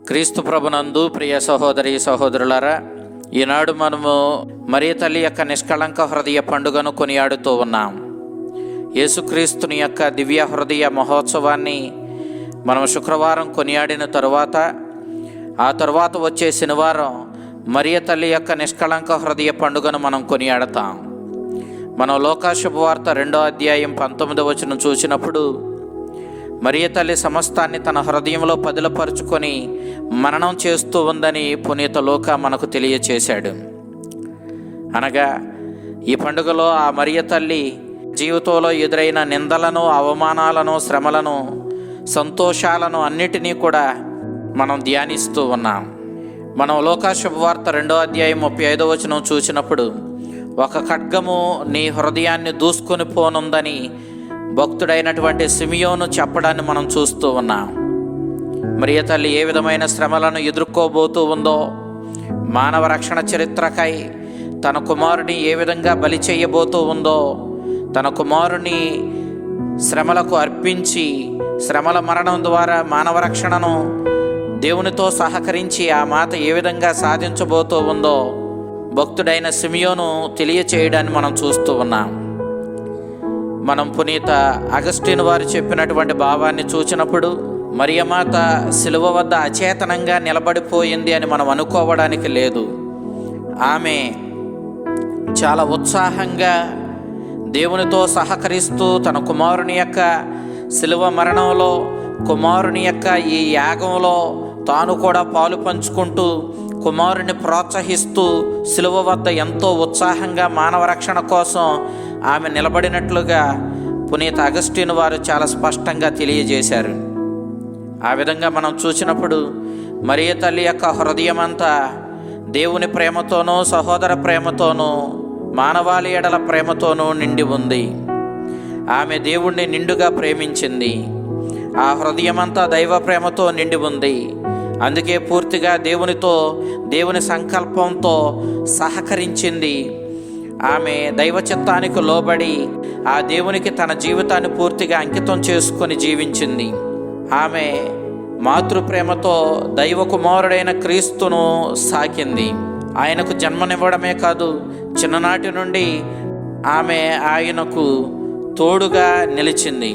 క్రీస్తు ప్రభునందు ప్రియ సహోదరి సహోదరులారా, ఈనాడు మనము మరియ తల్లి యొక్క నిష్కళంక హృదయ పండుగను కొనియాడుతూ ఉన్నాం. యేసుక్రీస్తుని యొక్క దివ్య హృదయ మహోత్సవాన్ని మనం శుక్రవారం కొనియాడిన ఆ తరువాత వచ్చే శనివారం మరియ తల్లి యొక్క నిష్కళంక హృదయ పండుగను మనం కొనియాడతాం. మనం లూకా శుభవార్త 2వ అధ్యాయం 19వ వచనం చూసినప్పుడు మరియ తల్లి సమస్తాన్ని తన హృదయంలో పదిలపరుచుకొని మననం చేస్తూ ఉందని పునీత లూకా మనకు తెలియచేశాడు. అనగా ఈ పండుగలో ఆ మరియ తల్లి జీవితంలో ఎదురైన నిందలను, అవమానాలను, శ్రమలను, సంతోషాలను అన్నిటినీ కూడా మనం ధ్యానిస్తూ ఉన్నాం. మనం లూకా శుభవార్త 2వ అధ్యాయం 35వ వచనం చూసినప్పుడు ఒక ఖడ్గము నీ హృదయాన్ని దూసుకొని పోనుందని భక్తుడైనటువంటి సిమియోను చెప్పడాన్ని మనం చూస్తూ ఉన్నాం. మరియ తల్లి ఏ విధమైన శ్రమలను ఎదుర్కోబోతూ ఉందో, మానవ రక్షణ చరిత్రకై తన కుమారుని ఏ విధంగా బలి చేయబోతూ ఉందో, తన కుమారుని శ్రమలకు అర్పించి శ్రమల మరణం ద్వారా మానవ రక్షణను దేవునితో సహకరించి ఆ మాత ఏ విధంగా సాధించబోతూ ఉందో భక్తుడైన సిమియోను తెలియచేయడాన్ని మనం చూస్తూ ఉన్నాం. మనం పునీత అగస్టిన్ వారు చెప్పినటువంటి భావాన్ని చూసినప్పుడు మరియమాత శిలువ వద్ద అచేతనంగా నిలబడిపోయింది అని మనం అనుకోవడానికి లేదు. ఆమె చాలా ఉత్సాహంగా దేవునితో సహకరిస్తూ తన కుమారుని యొక్క శిలువ మరణంలో, కుమారుని యొక్క ఈ యాగంలో తాను కూడా పాలు పంచుకుంటూ కుమారుని ప్రోత్సహిస్తూ శిలువ వద్ద ఎంతో ఉత్సాహంగా మానవ రక్షణ కోసం ఆమె నిలబడినట్లుగా పునీత అగస్టిన్ వారు చాలా స్పష్టంగా తెలియజేశారు. ఆ విధంగా మనం చూసినప్పుడు మరియ తల్లి యొక్క హృదయం అంతా దేవుని ప్రేమతోనూ, సహోదర ప్రేమతోనూ, మానవాళి ఎడల ప్రేమతోనూ నిండి ఉంది. ఆమె దేవుణ్ణి నిండుగా ప్రేమించింది. ఆ హృదయం అంతా దైవ ప్రేమతో నిండి ఉంది. అందుకే పూర్తిగా దేవుని సంకల్పంతో సహకరించింది. ఆమె దైవ చిత్తానికి లోబడి ఆ దేవునికి తన జీవితాన్ని పూర్తిగా అంకితం చేసుకొని జీవించింది. ఆమె మాతృప్రేమతో దైవ కుమారుడైన క్రీస్తును సాకింది. ఆయనకు జన్మనివ్వడమే కాదు, చిన్ననాటి నుండి ఆమె ఆయనకు తోడుగా నిలిచింది.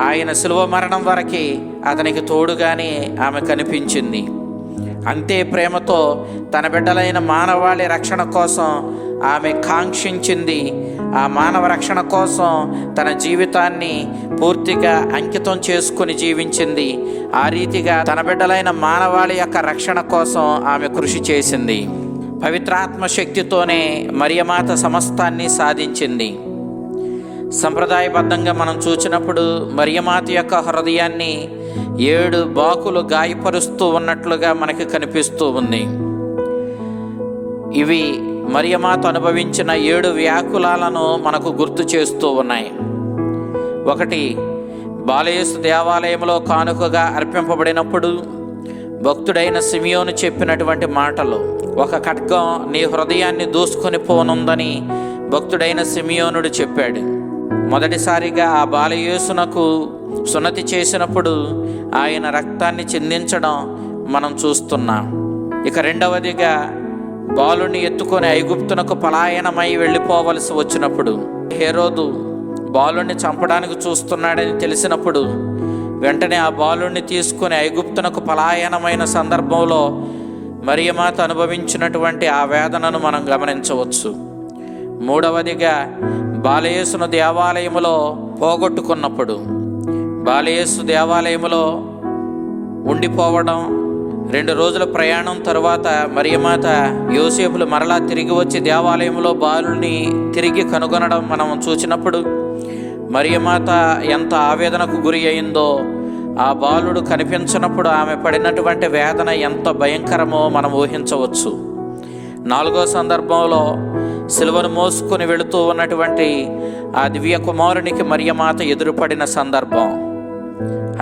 ఆయన శిలువ మరణం వరకు అతనికి తోడుగానే ఆమె కనిపించింది. అంతే ప్రేమతో తన బిడ్డలైన మానవాళి రక్షణ కోసం ఆమె కాంక్షించింది. ఆ మానవ రక్షణ కోసం తన జీవితాన్ని పూర్తిగా అంకితం చేసుకుని జీవించింది. ఆ రీతిగా తన బిడ్డలైన మానవాళి యొక్క రక్షణ కోసం ఆమె కృషి చేసింది. పవిత్రాత్మ శక్తితోనే మరియమాత సమస్తాన్ని సాధించింది. సంప్రదాయబద్ధంగా మనం చూసినప్పుడు మరియమాత యొక్క హృదయాన్ని 7 బాకులు గాయపరుస్తూ ఉన్నట్లుగా మనకి కనిపిస్తూ ఉంది. ఇవి మరియమాత అనుభవించిన 7 వ్యాకులాలను మనకు గుర్తు చేస్తూ ఉన్నాయి. 1, బాలయేసు దేవాలయంలో కానుకగా అర్పింపబడినప్పుడు భక్తుడైన సిమియోను చెప్పినటువంటి మాటలు. ఒక ఖడ్గం నీ హృదయాన్ని దూసుకొని పోనుందని భక్తుడైన సిమియోనుడు చెప్పాడు. మొదటిసారిగా ఆ బాలయేసునకు సున్నతి చేసినప్పుడు ఆయన రక్తాన్ని చిందించడం మనం చూస్తున్నాం. ఇక 2వదిగా బాలుని ఎత్తుకొని ఐగుప్తునకు పలాయనమై వెళ్ళిపోవలసి వచ్చినప్పుడు, హేరోదు బాలుని చంపడానికి చూస్తున్నాడని తెలిసినప్పుడు వెంటనే ఆ బాలుని తీసుకొని ఐగుప్తునకు పలాయనమైన సందర్భంలో మరియమాత అనుభవించినటువంటి ఆ వేదనను మనం గమనించవచ్చు. 3వదిగా బాలయేసును దేవాలయములో పోగొట్టుకున్నప్పుడు, బాలయేసు దేవాలయములో ఉండిపోవడం, 2 రోజుల ప్రయాణం తరువాత మరియమాత యోసేపులు మరలా తిరిగి వచ్చి దేవాలయంలో బాలుని తిరిగి కనుగొనడం మనం చూసినప్పుడు మరియమాత ఎంత ఆవేదనకు గురి అయిందో, ఆ బాలుడు కనిపించినప్పుడు ఆమె పడినటువంటి వేదన ఎంత భయంకరమో మనం ఊహించవచ్చు. 4వ సందర్భంలో సిలువను మోసుకొని వెళుతూ ఉన్నటువంటి ఆ దివ్య కుమారునికి మరియమాత ఎదురుపడిన సందర్భం.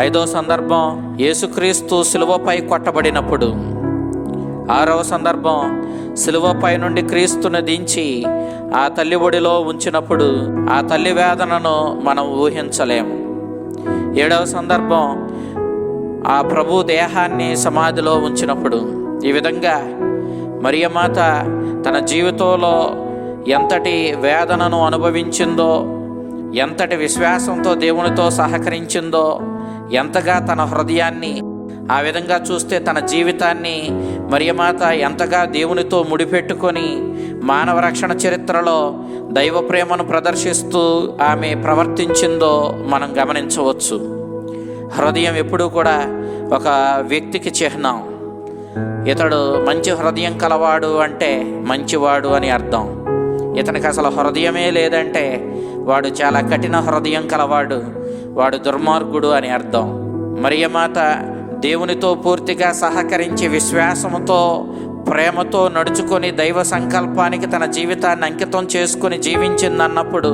5వ సందర్భం యేసుక్రీస్తు సిలువపై కొట్టబడినప్పుడు. 6వ సందర్భం సిలువపై నుండి క్రీస్తును దించి ఆ తల్లి ఒడిలో ఉంచినప్పుడు ఆ తల్లి వేదనను మనం ఊహించలేము. 7వ సందర్భం ఆ ప్రభు దేహాన్ని సమాధిలో ఉంచినప్పుడు ఈ విధంగా మరియమాత తన జీవితంలో ఎంతటి వేదనను అనుభవించిందో, ఎంతటి విశ్వాసంతో దేవునితో సహకరించిందో, ఎంతగా తన హృదయాన్ని, ఆ విధంగా చూస్తే తన జీవితాన్ని మరియమాత ఎంతగా దేవునితో ముడిపెట్టుకొని మానవ రక్షణ చరిత్రలో దైవ ప్రేమను ప్రదర్శిస్తూ ఆమె ప్రవర్తించిందో మనం గమనించవచ్చు. హృదయం ఎప్పుడూ కూడా ఒక వ్యక్తికి చిహ్నం. ఇతడు మంచి హృదయం కలవాడు అంటే మంచివాడు అని అర్థం. ఇతనికి అసలు హృదయమే లేదంటే వాడు చాలా కఠిన హృదయం కలవాడు, వాడు దుర్మార్గుడు అని అర్థం. మరియమాత దేవునితో పూర్తిగా సహకరించి విశ్వాసముతో, ప్రేమతో నడుచుకొని దైవ సంకల్పానికి తన జీవితాన్ని అంకితం చేసుకుని జీవించిందన్నప్పుడు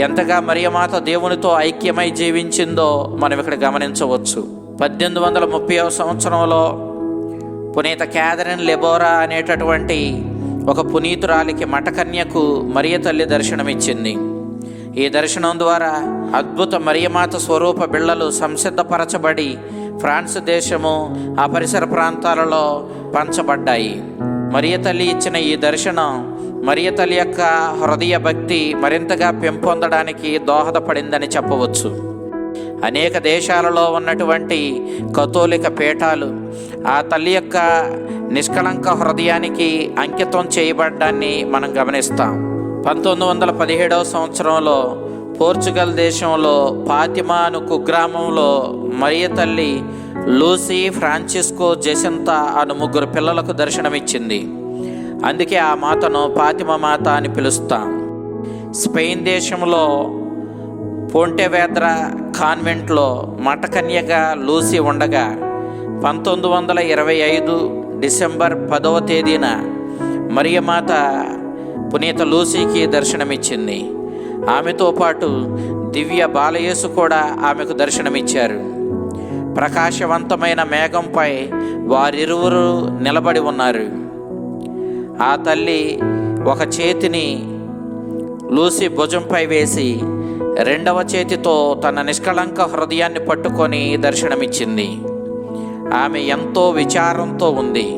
ఎంతగా మరియమాత దేవునితో ఐక్యమై జీవించిందో మనం ఇక్కడ గమనించవచ్చు. 1830వ సంవత్సరంలో పునీత క్యాథరిన్ లెబోరా అనేటటువంటి ఒక పునీతురాలికి మఠకన్యకు మరియ తల్లి దర్శనమిచ్చింది. ఈ దర్శనం ద్వారా అద్భుత మరియమాత స్వరూప బిళ్ళలు సంసిద్ధపరచబడి ఫ్రాన్స్ దేశము, ఆ పరిసర ప్రాంతాలలో పంచబడ్డాయి. మరియ తల్లి ఇచ్చిన ఈ దర్శనం మరియ తల్లి యొక్క హృదయ భక్తి మరింతగా పెంపొందడానికి దోహదపడిందని చెప్పవచ్చు. అనేక దేశాలలో ఉన్నటువంటి కథోలిక పీఠాలు ఆ తల్లి యొక్క నిష్కళంక హృదయానికి అంకితం చేయబడ్డాన్ని మనం గమనిస్తాం. 1917వ సంవత్సరంలో పోర్చుగల్ దేశంలో ఫాతిమా అను కుగ్రామంలో మరియ తల్లి లూసీ, ఫ్రాన్సిస్కో, జెసింతా అను 3 పిల్లలకు దర్శనమిచ్చింది. అందుకే ఆ మాతను ఫాతిమా మాత అని పిలుస్తాం. స్పెయిన్ దేశంలో పోంటెవెద్రా కాన్వెంట్లో మఠకన్యగా లూసీ ఉండగా 1925 డిసెంబర్ 10వ తేదీన మరియమాత పునీత లూసీకి దర్శనమిచ్చింది. ఆమెతో పాటు దివ్య బాలయేసు కూడా ఆమెకు దర్శనమిచ్చారు. ప్రకాశవంతమైన మేఘంపై వారిరువురు నిలబడి ఉన్నారు. ఆ తల్లి ఒక చేతిని లూసీ భుజంపై వేసి 2వ చేతితో తన నిష్కళంక హృదయాన్ని పట్టుకొని దర్శనమిచ్చింది. ఆమె ఎంతో విచారంతో ఉంది.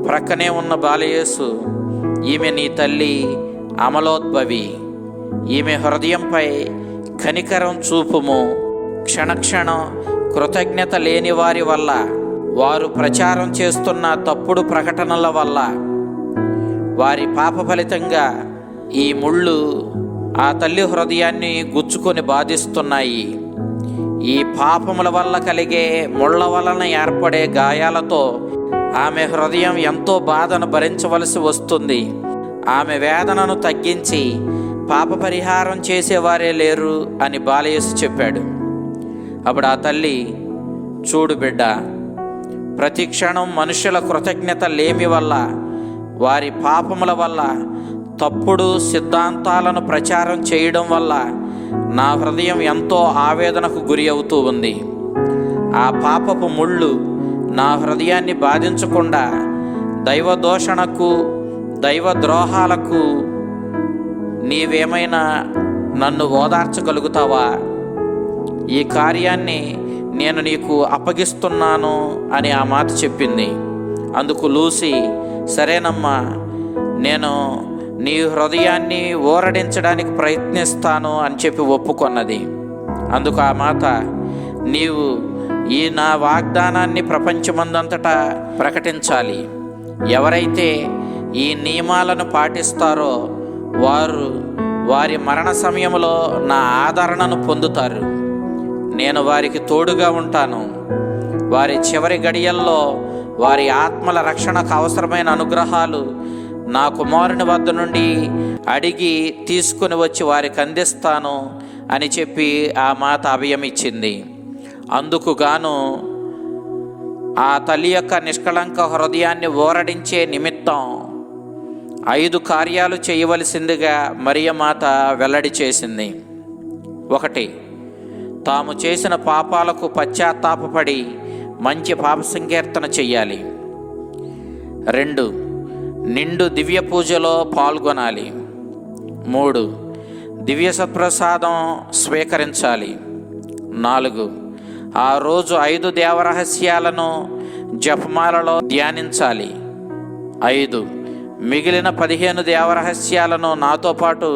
ప్రక్కనే ఉన్న బాలయేసు, ఈమె నీ తల్లి అమలోద్భవి, ఈమె హృదయంపై కనికరం చూపుము. క్షణక్షణం కృతజ్ఞత లేని వారి వల్ల, వారు ప్రచారం చేస్తున్న తప్పుడు ప్రకటనల వల్ల, వారి పాప ఫలితంగా ఈ ముళ్ళు ఆ తల్లి హృదయాన్ని గుచ్చుకొని బాధిస్తున్నాయి. ఈ పాపముల వల్ల కలిగే ముళ్ళ వలన ఏర్పడే గాయాలతో ఆమె హృదయం ఎంతో బాధను భరించవలసి వస్తుంది. ఆమె వేదనను తగ్గించి పాప పరిహారం చేసేవారే లేరు అని బాలయేసు చెప్పాడు. అప్పుడు ఆ తల్లి, చూడు బిడ్డ, ప్రతి క్షణం మనుషుల కృతజ్ఞత లేమి వల్ల, వారి పాపముల వల్ల, తప్పుడు సిద్ధాంతాలను ప్రచారం చేయడం వల్ల నా హృదయం ఎంతో ఆవేదనకు గురి అవుతూ ఉంది. ఆ పాపపు ముళ్ళు నా హృదయాన్ని బాధించకుండా దైవదూషణకు, దైవ ద్రోహాలకు నీవేమైనా నన్ను ఓదార్చగలుగుతావా? ఈ కార్యాన్ని నేను నీకు అప్పగిస్తున్నాను అని ఆ మాట చెప్పింది. అందుకు లూసీ, సరేనమ్మా, నేను నీ హృదయాన్ని ఊరడించడానికి ప్రయత్నిస్తాను అని చెప్పి ఒప్పుకొన్నది. అందుకు ఆ మాత, నీవు ఈ నా వాగ్దానాన్ని ప్రపంచమందంతటా ప్రకటించాలి. ఎవరైతే ఈ నియమాలను పాటిస్తారో వారు వారి మరణ సమయంలో నా ఆదరణను పొందుతారు. నేను వారికి తోడుగా ఉంటాను. వారి చివరి గడియల్లో వారి ఆత్మల రక్షణకు అవసరమైన అనుగ్రహాలు నా కుమారుని వద్ద నుండి అడిగి తీసుకుని వచ్చి వారికి అందిస్తాను అని చెప్పి ఆ మాత అభయం ఇచ్చింది. అందుకు గాను ఆ తల్లి యొక్క నిష్కళంక హృదయాన్ని ఊరడించే నిమిత్తం 5 కార్యాలు చేయవలసిందిగా మరియమాత వెల్లడి చేసింది. 1. తాము చేసిన పాపాలకు పశ్చాత్తాపపడి మంచి పాప సంకీర్తన చెయ్యాలి. 2. నిండు దివ్య పూజలో పాల్గొనాలి. 3. దివ్య సత్ప్రసాదం స్వీకరించాలి. 4. ఆ రోజు 5 దేవరహస్యాలను జపమాలలో ధ్యానించాలి. 5 మిగిలిన 15 దేవరహస్యాలను నాతో పాటు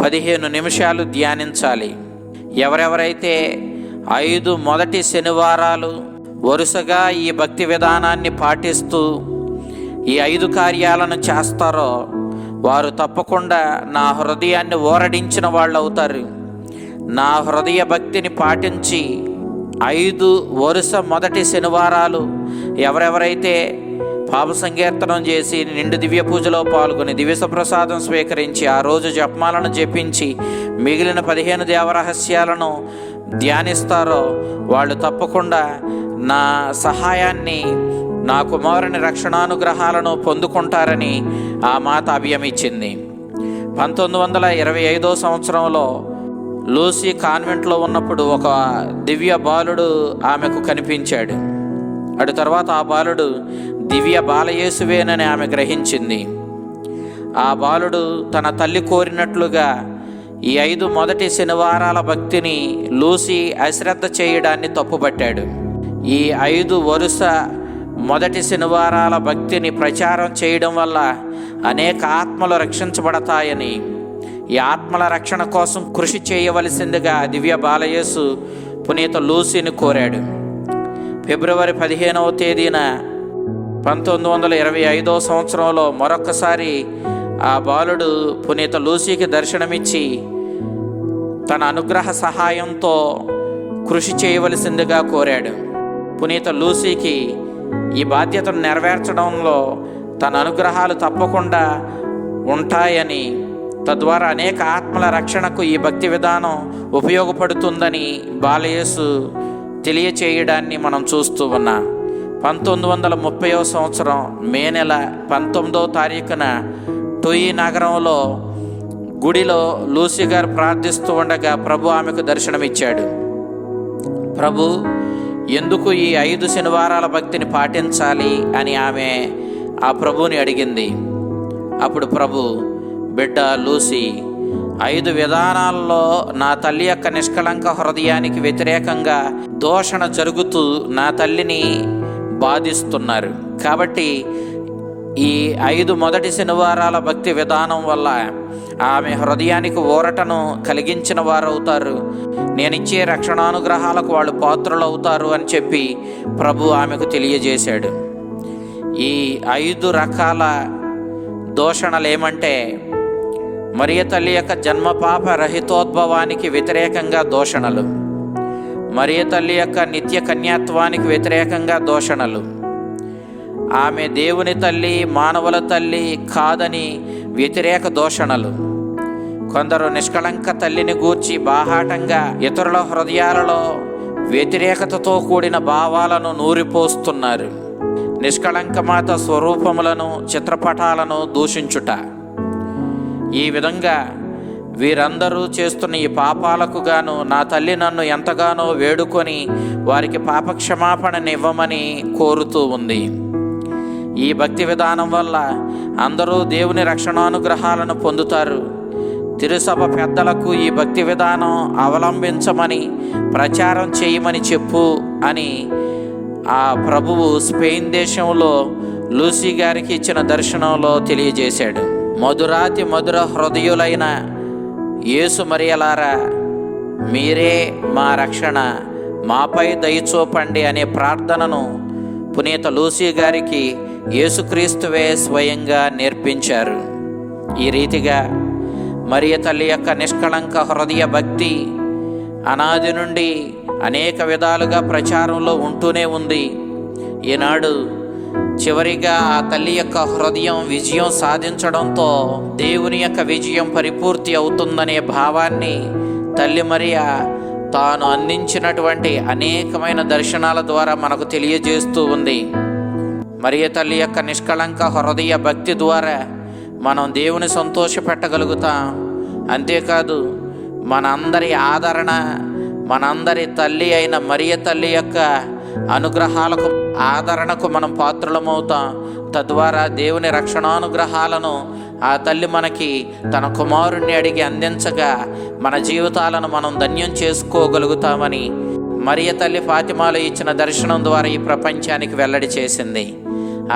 15 నిమిషాలు ధ్యానించాలి. ఎవరెవరైతే 5 మొదటి శనివారాలు వరుసగా ఈ భక్తి విధానాన్ని పాటిస్తూ ఈ 5 కార్యాలను చేస్తారో వారు తప్పకుండా నా హృదయాన్ని ఓరడించిన వాళ్ళు అవుతారు. నా హృదయ భక్తిని పాటించి 5 వరుస మొదటి శనివారాలు ఎవరెవరైతే పాప సంకీర్తనం చేసి నిండు దివ్య పూజలో పాల్గొని దివ్య ప్రసాదం స్వీకరించి ఆ రోజు జపమాలను జపించి మిగిలిన 15 దేవరహస్యాలను ధ్యానిస్తారో వాళ్ళు తప్పకుండా నా సహాయాన్ని, నా కుమారుని రక్షణానుగ్రహాలను పొందుకుంటారని ఆ మాత అభయమిచ్చింది. 1925 సంవత్సరంలో లూసీ కాన్వెంట్లో ఉన్నప్పుడు ఒక దివ్య బాలుడు ఆమెకు కనిపించాడు. అటు తర్వాత ఆ బాలుడు దివ్య బాలయేసువేనని ఆమె గ్రహించింది. ఆ బాలుడు తన తల్లి కోరినట్లుగా ఈ 5 మొదటి శనివారాల భక్తిని లూసీ అశ్రద్ధ చేయడాన్ని తప్పుపట్టాడు. ఈ 5 వరుస మొదటి శనివారాల భక్తిని ప్రచారం చేయడం వల్ల అనేక ఆత్మలు రక్షించబడతాయని, ఈ ఆత్మల రక్షణ కోసం కృషి చేయవలసిందిగా దివ్య బాలయేసు పునీత లూసీని కోరాడు. ఫిబ్రవరి 15వ తేదీన 1925 సంవత్సరంలో మరొకసారి ఆ బాలుడు పునీత లూసీకి దర్శనమిచ్చి తన అనుగ్రహ సహాయంతో కృషి చేయవలసిందిగా కోరాడు. పునీత లూసీకి ఈ బాధ్యతను నెరవేర్చడంలో తన అనుగ్రహాలు తప్పకుండా ఉంటాయని, తద్వారా అనేక ఆత్మల రక్షణకు ఈ భక్తి విధానం ఉపయోగపడుతుందని బాలయేసు తెలియచేయడాన్ని మనం చూస్తూ ఉన్నాం. 1930వ సంవత్సరం మే నెల 19వ తారీఖున టోయి నగరంలో గుడిలో లూసీ గారు ప్రార్థిస్తూ ఉండగా ప్రభు ఆమెకు దర్శనమిచ్చాడు. ప్రభు ఎందుకు ఈ 5 శనివారాల భక్తిని పాటించాలి అని ఆమె ఆ ప్రభుని అడిగింది. అప్పుడు ప్రభు, బిడ్డ లూసీ, 5 విధానాల్లో నా తల్లి యొక్క నిష్కళంక హృదయానికి వ్యతిరేకంగా దూషణ జరుగుతూ నా తల్లిని బాధిస్తున్నారు. కాబట్టి ఈ 5 మొదటి శనివారాల భక్తి విధానం వల్ల ఆమె హృదయానికి ఊరటను కలిగించిన వారు అవుతారు, నేనిచ్చే రక్షణానుగ్రహాలకు వాళ్ళు పాత్రలు అవుతారు అని చెప్పి ప్రభు ఆమెకు తెలియజేశాడు. ఈ 5 రకాల దూషణలు ఏమంటే, మరియ తల్లి యొక్క జన్మపాప రహితోద్భవానికి వ్యతిరేకంగా దూషణలు, మరియ తల్లి యొక్క నిత్య కన్యాత్వానికి వ్యతిరేకంగా దూషణలు, ఆమె దేవుని తల్లి మానవుల తల్లి కాదని వ్యతిరేక దూషణలు, కొందరు నిష్కళంక తల్లిని గూర్చి బాహాటంగా ఇతరుల హృదయాలలో వ్యతిరేకతతో కూడిన భావాలను నూరిపోస్తున్నారు, నిష్కళంక మాత స్వరూపములను చిత్రపటాలను దూషించుట. ఈ విధంగా వీరందరూ చేస్తున్న ఈ పాపాలకు గాను నా తల్లి నన్ను ఎంతగానో వేడుకొని వారికి పాపక్షమాపణనివ్వమని కోరుతూ ఉంది. ఈ భక్తి విధానం వల్ల అందరూ దేవుని రక్షణానుగ్రహాలను పొందుతారు. తిరుసభ పెద్దలకు ఈ భక్తి విధానం అవలంబించమని, ప్రచారం చేయమని చెప్పు అని ఆ ప్రభువు స్పెయిన్ దేశంలో లూసీ గారికి ఇచ్చిన దర్శనంలో తెలియజేశాడు. మధురాతి మధుర హృదయులైన యేసు మరియలారా, మీరే మా రక్షణ, మాపై దయచూపండి అనే ప్రార్థనను పునీత లూసీ గారికి యేసుక్రీస్తువే స్వయంగా నేర్పించారు. ఈ రీతిగా మరియ తల్లి యొక్క నిష్కళంక హృదయ భక్తి అనాది నుండి అనేక విధాలుగా ప్రచారంలో ఉంటూనే ఉంది. ఈనాడు చివరిగా ఆ తల్లి యొక్క హృదయం విజయం సాధించడంతో దేవుని యొక్క విజయం పరిపూర్తి అవుతుందనే భావాన్ని తల్లి మరియ తాను అందించినటువంటి అనేకమైన దర్శనాల ద్వారా మనకు తెలియజేస్తూ ఉంది. మరియ తల్లి యొక్క నిష్కళంక హృదయ భక్తి ద్వారా మనం దేవుని సంతోషపెట్టగలుగుతాం. అంతేకాదు మనందరి ఆదరణ, మనందరి తల్లి అయిన మరియ తల్లి యొక్క అనుగ్రహాలకు, ఆదరణకు మనం పాత్రులమవుతాం. తద్వారా దేవుని రక్షణానుగ్రహాలను ఆ తల్లి మనకి తన కుమారుణ్ణి అడిగి అందించగా మన జీవితాలను మనం ధన్యం చేసుకోగలుగుతామని మరియ తల్లి ఫాతిమాలో ఇచ్చిన దర్శనం ద్వారా ఈ ప్రపంచానికి వెల్లడి చేసింది.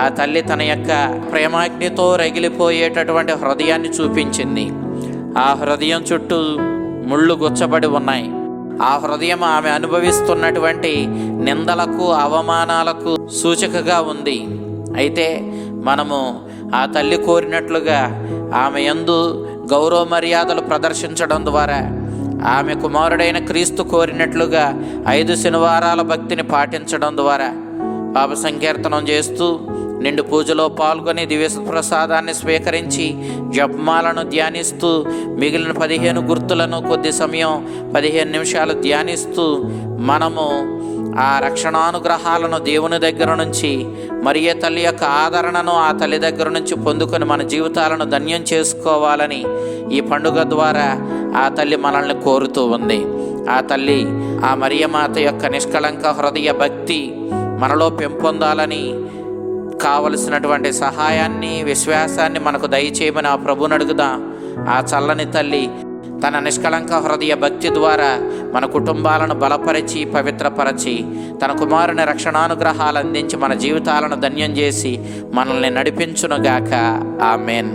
ఆ తల్లి తన యొక్క ప్రేమాగ్నితో రగిలిపోయేటటువంటి హృదయాన్ని చూపించింది. ఆ హృదయం చుట్టూ ముళ్ళు గుచ్చబడి ఉన్నాయి. ఆ హృదయం ఆమె అనుభవిస్తున్నటువంటి నిందలకు, అవమానాలకు సూచికగా ఉంది. అయితే మనము ఆ తల్లి కోరినట్లుగా ఆమె యందు గౌరవ మర్యాదలు ప్రదర్శించడం ద్వారా, ఆమె కుమారుడైన క్రీస్తు కోరినట్లుగా 5 శనివారాల భక్తిని పాటించడం ద్వారా, పాప సంకీర్తనం చేస్తూ నిండు పూజలో పాల్గొని దివ్య ప్రసాదాన్ని స్వీకరించి జపమాలను ధ్యానిస్తూ మిగిలిన 15 గుర్తులను కొద్ది సమయం 15 నిమిషాలు ధ్యానిస్తూ మనము ఆ రక్షణానుగ్రహాలను దేవుని దగ్గర నుంచి, మరియ తల్లి యొక్క ఆదరణను ఆ తల్లి దగ్గర నుంచి పొందుకొని మన జీవితాలను ధన్యం చేసుకోవాలని ఈ పండుగ ద్వారా ఆ తల్లి మనల్ని కోరుతూ ఉంది. ఆ తల్లి, ఆ మరియమాత యొక్క నిష్కళంక హృదయ భక్తి మనలో పెంపొందాలని, కావలసినటువంటి సహాయాన్ని, విశ్వాసాన్ని మనకు దయచేయమని ఆ ప్రభుని అడుగుదాం. ఆ చల్లని తల్లి తన నిష్కళంక హృదయ భక్తి ద్వారా మన కుటుంబాలను బలపరిచి, పవిత్రపరచి, తన కుమారుని రక్షణానుగ్రహాలు అందించి మన జీవితాలను ధన్యం చేసి మనల్ని నడిపించునుగాక. ఆమెన్.